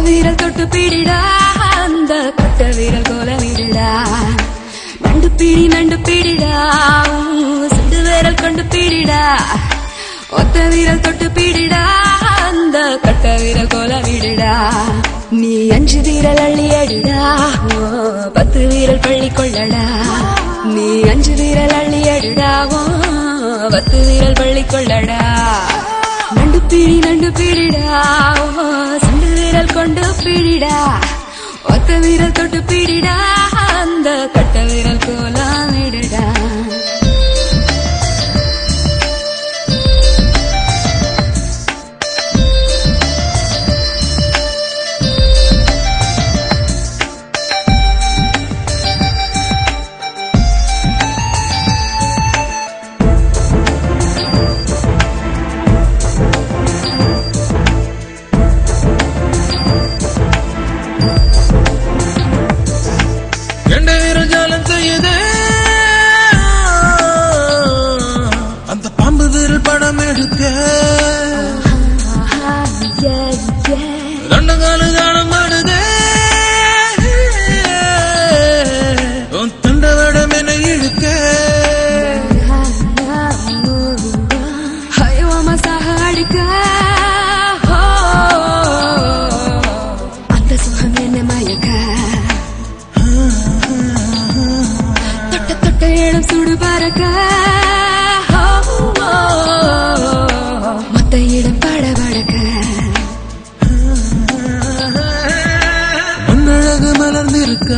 வீரல் தொட்டு பிடிடா அந்த கட்ட வீரல் கோல விடுடா நண்டு பிடிடா சுண்டு வீரல் கொண்டு பிடிடா ஒத்த வீரல் தொட்டு பிடிடா அந்த கட்ட வீரல் கோல விடுடா நீ 5 வீரல் அள்ளி எடுடா 10 வீரல் பள்ளி கொள்ளடா நீ 5 வீரல் அள்ளி எடுடா 10 வீரல் பள்ளி கொள்ளடா நண்டு பிடிடா சுண்டு வீரல் கொண்டு பிடிடா ஒத்த வீரல் தொட்டு பிடிடா அந்த கட்ட வீரல் கோல விடுடா சுடு பறக்க மொத்த இடம் படபடக்க முன்னழகு மலர்ந்திருக்க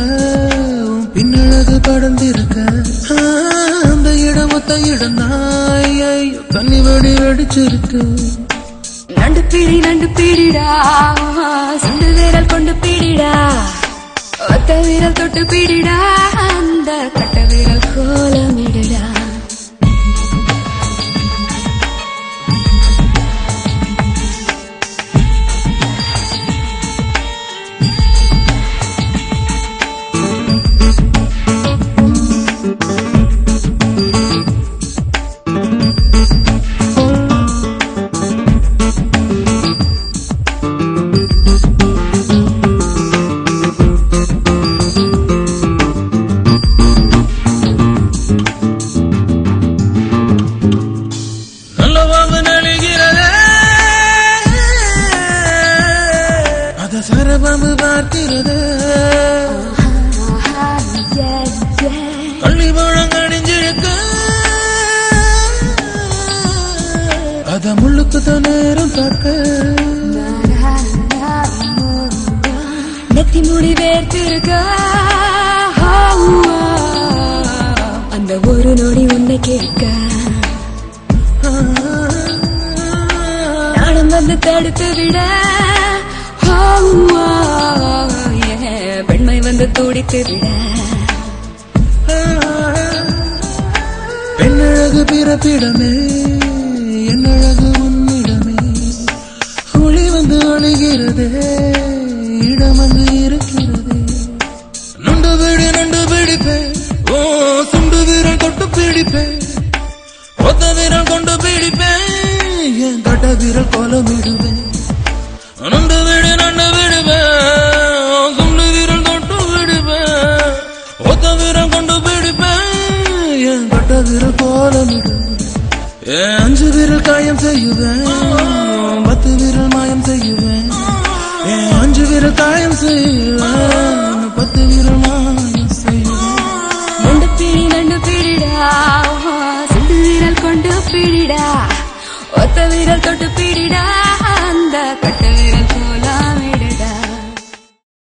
பின்னழகு படர்ந்திருக்க அந்த இடம் மொத்த இடம் நாய் தண்ணி வடி வெடிச்சிருக்கு நண்டு பிடிடா சுண்டு வீரல் கொண்டு பிடிடா ஒத்த வீரல் தொட்டு பிடிடா அந்த கட்ட வீரல் கோலமிடுடா சரபம்பு பார்க்கிறது கள்ளி பழம் கணிஞ்சிருக்க அத முள்ளுக்கு நேரம் பார்க்க நெத்தி முடி வேர்த்திருக்க அந்த ஒரு நொடி உன்னை கேட்க நானும் வந்து தடுத்து விட பெண்மை வந்து துடித்து விட பெண்ணழகு பிறப்பிடமே என்னழகு உன்னிடமே ஒளி வந்து ஒளிகிறது இடம் வந்து இருக்கிறது நண்டு பிடிப்பேன் ஓ சுண்டு வீரல் கொண்டு பிடிப்பேன் ஒத்த வீரல் கொண்டு பிடிப்பேன் என் கட்ட வீரல் கோலமிடுவேன் நண்டு விடுவேன் சுண்டு வீரல் தொட்டு விடுவேன் ஒத்த வீரல் கொண்டு பிடிப்பேன் என் கட்ட வீரல் கோலமிடுவேன் 5 வீரல் காயம் செய்யுவேன் 10 வீரல் மாயம் செய்யுவேன் 5 வீரல் காயம் செய்யுவேன் 10 வீரல் மாயம் செய்யுவேன் நண்டு பிடிடா சுண்டு வீரல் கொண்டு பிடிடா